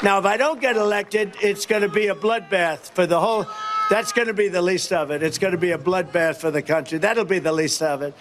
Now, if I don't get elected, it's going to be a bloodbath for the whole. That's going to be the least of it. It's going to be a bloodbath for the country. That'll be the least of it.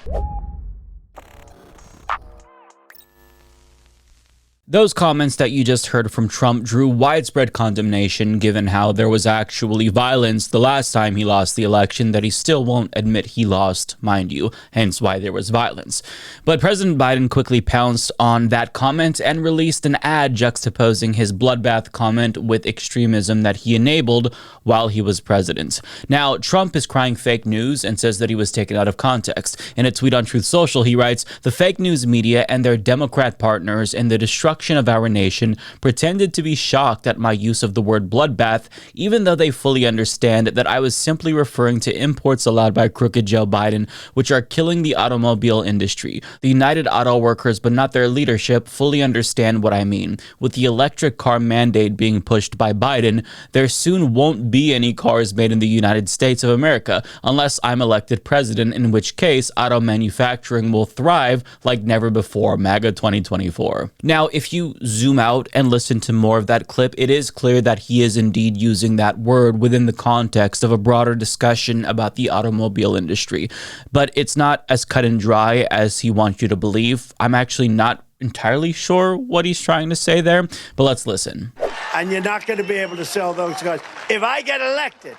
Those comments that you just heard from Trump drew widespread condemnation, given how there was actually violence the last time he lost the election that he still won't admit he lost, mind you, hence why there was violence. But President Biden quickly pounced on that comment and released an ad juxtaposing his bloodbath comment with extremism that he enabled while he was president. Now, Trump is crying fake news and says that he was taken out of context. In a tweet on Truth Social, he writes, "The fake news media and their Democrat partners in the destruction of our nation pretended to be shocked at my use of the word bloodbath, even though they fully understand that I was simply referring to imports allowed by crooked Joe Biden, which are killing the automobile industry. The United Auto Workers, but not their leadership, fully understand what I mean. With the electric car mandate being pushed by Biden, there soon won't be any cars made in the United States of America unless I'm elected president, in which case auto manufacturing will thrive like never before, MAGA 2024. Now, if you zoom out and listen to more of that clip, it is clear that he is indeed using that word within the context of a broader discussion about the automobile industry. But it's not as cut and dry as he wants you to believe. I'm actually not entirely sure what he's trying to say there, but let's listen. And you're not going to be able to sell those cars. If I get elected,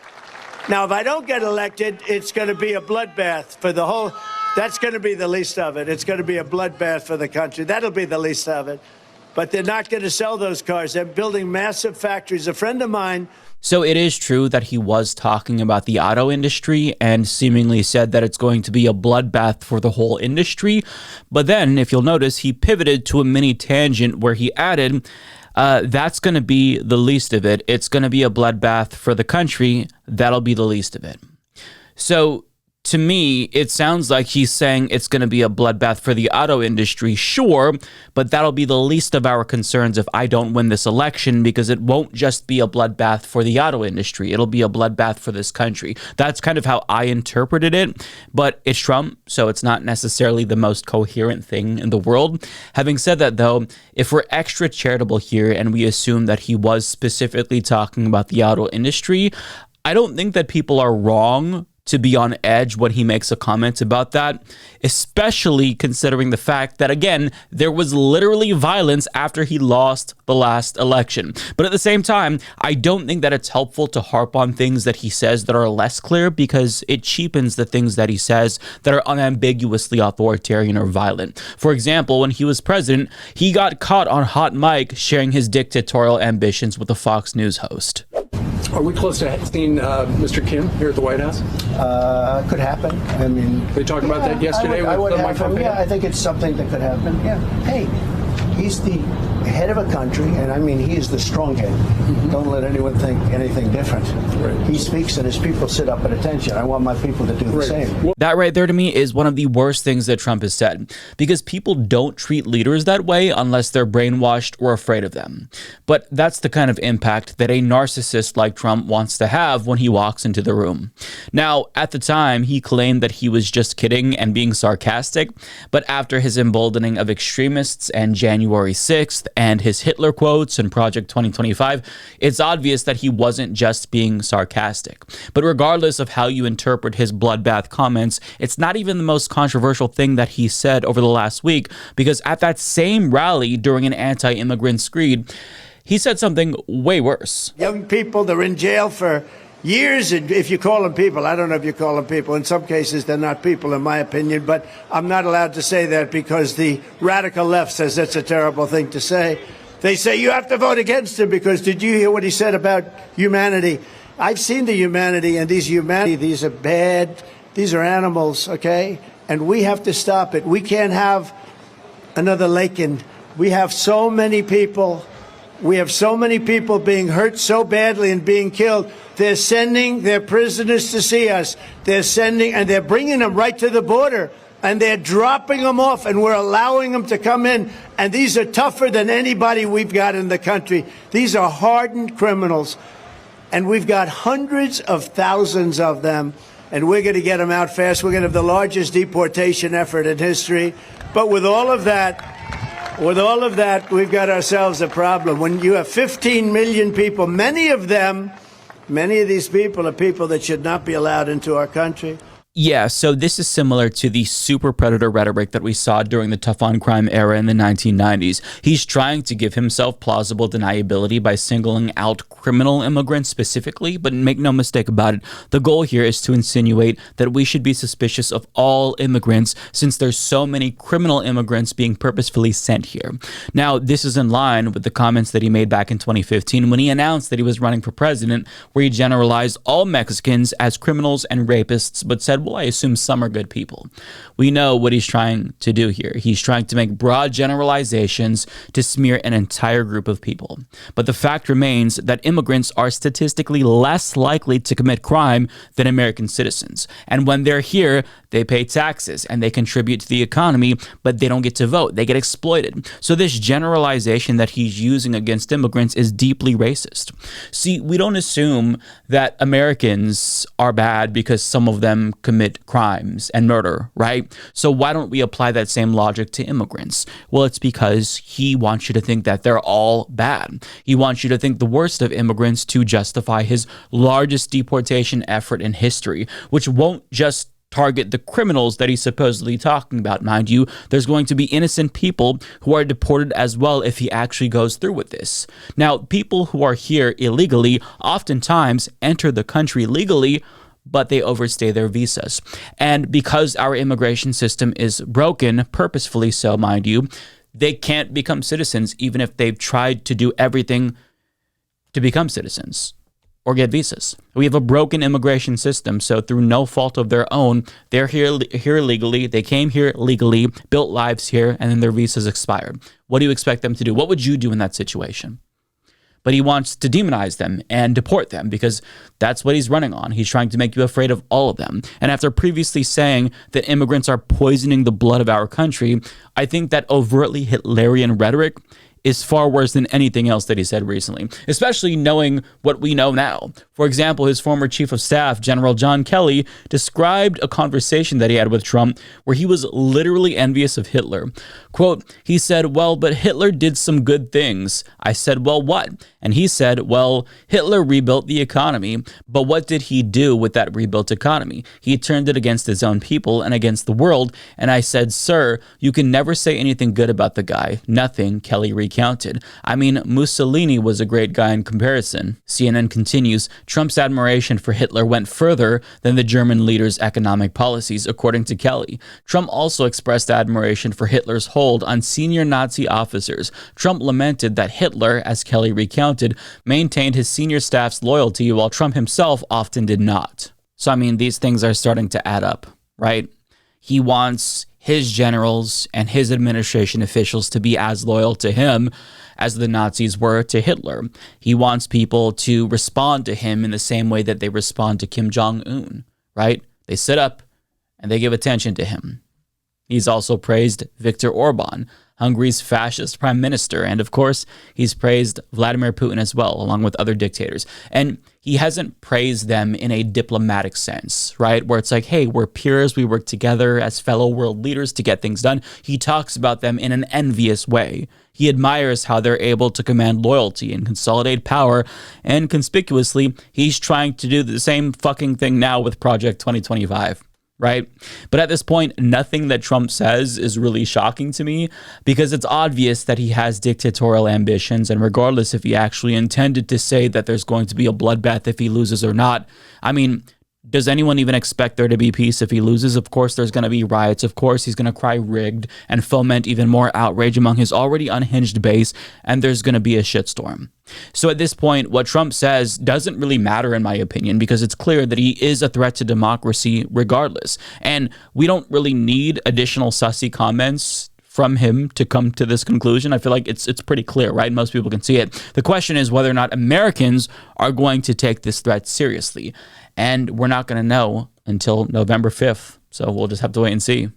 now if I don't get elected, it's going to be a bloodbath for the whole. That's going to be the least of it. It's going to be a bloodbath for the country. That'll be the least of it. But they're not going to sell those cars. They're building massive factories. A friend of mine. So it is true that he was talking about the auto industry and seemingly said that it's going to be a bloodbath for the whole industry. But then, if you'll notice, he pivoted to a mini tangent where he added, that's going to be the least of it. It's going to be a bloodbath for the country. That'll be the least of it. So to me, it sounds like he's saying it's going to be a bloodbath for the auto industry, sure, but that'll be the least of our concerns if I don't win this election, because it won't just be a bloodbath for the auto industry. It'll be a bloodbath for this country. That's kind of how I interpreted it, but it's Trump, so it's not necessarily the most coherent thing in the world. Having said that, though, if we're extra charitable here and we assume that he was specifically talking about the auto industry, I don't think that people are wrong to be on edge when he makes a comment about that, especially considering the fact that, again, there was literally violence after he lost the last election. But at the same time, I don't think that it's helpful to harp on things that he says that are less clear, because it cheapens the things that he says that are unambiguously authoritarian or violent. For example, when he was president, he got caught on hot mic sharing his dictatorial ambitions with a Fox News host. Are we close to seeing Mr. Kim here at the White House? Could happen. I mean, they talked about that yesterday with Mike Pompeo. Yeah, I think it's something that could happen. Yeah. Hey, he's the head of a country, and I mean, he is the strong head. Mm-hmm. Don't let anyone think anything different. Right. He speaks and his people sit up at attention. I want my people to do the same. That right there to me is one of the worst things that Trump has said, because people don't treat leaders that way unless they're brainwashed or afraid of them. But that's the kind of impact that a narcissist like Trump wants to have when he walks into the room. Now, at the time, he claimed that he was just kidding and being sarcastic, but after his emboldening of extremists and January 6th and his Hitler quotes and Project 2025, it's obvious that he wasn't just being sarcastic. But regardless of how you interpret his bloodbath comments, it's not even the most controversial thing that he said over the last week, because at that same rally during an anti-immigrant screed, he said something way worse. Young people, they're in jail for years, and if you call them people, I don't know if you call them people. In some cases, they're not people, in my opinion, but I'm not allowed to say that because the radical left says that's a terrible thing to say. They say you have to vote against him because did you hear what he said about humanity? I've seen the humanity, and these are bad. These are animals, okay? And we have to stop it. We can't have another Lakin. We have so many people. We have so many people being hurt so badly and being killed. They're sending their prisoners to see us. And they're bringing them right to the border. And they're dropping them off, and we're allowing them to come in. And these are tougher than anybody we've got in the country. These are hardened criminals. And we've got hundreds of thousands of them. And we're going to get them out fast. We're going to have the largest deportation effort in history. But with all of that, With all of that, we've got ourselves a problem. When you have 15 million people, many of these people are people that should not be allowed into our country. Yeah, so this is similar to the super predator rhetoric that we saw during the tough on crime era in the 1990s. He's trying to give himself plausible deniability by singling out criminal immigrants specifically, but make no mistake about it, the goal here is to insinuate that we should be suspicious of all immigrants since there's so many criminal immigrants being purposefully sent here. Now, this is in line with the comments that he made back in 2015 when he announced that he was running for president, where he generalized all Mexicans as criminals and rapists, but said, well, I assume some are good people. We know what he's trying to do here. He's trying to make broad generalizations to smear an entire group of people. But the fact remains that immigrants are statistically less likely to commit crime than American citizens. And when they're here, they pay taxes and they contribute to the economy, but they don't get to vote. They get exploited. So this generalization that he's using against immigrants is deeply racist. See, we don't assume that Americans are bad because some of them commit crimes and murder, right? So why don't we apply that same logic to immigrants? Well, it's because he wants you to think that they're all bad. He wants you to think the worst of immigrants to justify his largest deportation effort in history, which won't just target the criminals that he's supposedly talking about. Mind you, there's going to be innocent people who are deported as well if he actually goes through with this. Now, people who are here illegally oftentimes enter the country legally, but they overstay their visas. And because our immigration system is broken, purposefully so, mind you, they can't become citizens even if they've tried to do everything to become citizens or get visas. We have a broken immigration system, so through no fault of their own, they're here legally, they came here legally, built lives here, and then their visas expired. What do you expect them to do? What would you do in that situation? But he wants to demonize them and deport them because that's what he's running on. He's trying to make you afraid of all of them. And after previously saying that immigrants are poisoning the blood of our country, I think that overtly Hitlerian rhetoric is far worse than anything else that he said recently, especially knowing what we know now. For example, his former chief of staff, General John Kelly, described a conversation that he had with Trump where he was literally envious of Hitler. Quote, he said, well, but Hitler did some good things. I said, well, what? And he said, well, Hitler rebuilt the economy, but what did he do with that rebuilt economy? He turned it against his own people and against the world. And I said, sir, you can never say anything good about the guy. Nothing, Kelly recounted. I mean, Mussolini was a great guy in comparison. CNN continues, Trump's admiration for Hitler went further than the German leader's economic policies, according to Kelly. Trump also expressed admiration for Hitler's hold on senior Nazi officers. Trump lamented that Hitler, as Kelly recounted, maintained his senior staff's loyalty while Trump himself often did not. So, I mean, these things are starting to add up, right? He wants his generals and his administration officials to be as loyal to him as the Nazis were to Hitler. He wants people to respond to him in the same way that they respond to Kim Jong-un, right? They sit up and they give attention to him. He's also praised Viktor Orban, Hungary's fascist prime minister. And of course, he's praised Vladimir Putin as well, along with other dictators. And he hasn't praised them in a diplomatic sense, right? Where it's like, hey, we're peers, we work together as fellow world leaders to get things done. He talks about them in an envious way. He admires how they're able to command loyalty and consolidate power. And conspicuously, he's trying to do the same fucking thing now with Project 2025. Right? But at this point, nothing that Trump says is really shocking to me because it's obvious that he has dictatorial ambitions. And regardless if he actually intended to say that there's going to be a bloodbath if he loses or not, I mean, does anyone even expect there to be peace if he loses? Of course, there's going to be riots. Of course, he's going to cry rigged and foment even more outrage among his already unhinged base. And there's going to be a shitstorm. So at this point, what Trump says doesn't really matter, in my opinion, because it's clear that he is a threat to democracy regardless. And we don't really need additional sussy comments from him to come to this conclusion. I feel like it's pretty clear, right? Most people can see it. The question is whether or not Americans are going to take this threat seriously. And we're not going to know until November 5th. So we'll just have to wait and see.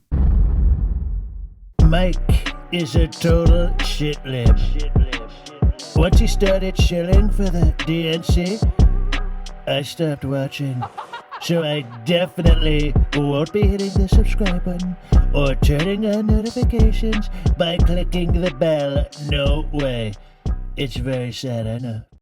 Mike is a total shitlib. Once he started shilling for the DNC, I stopped watching. So I definitely won't be hitting the subscribe button or turning on notifications by clicking the bell. No way. It's very sad, I know.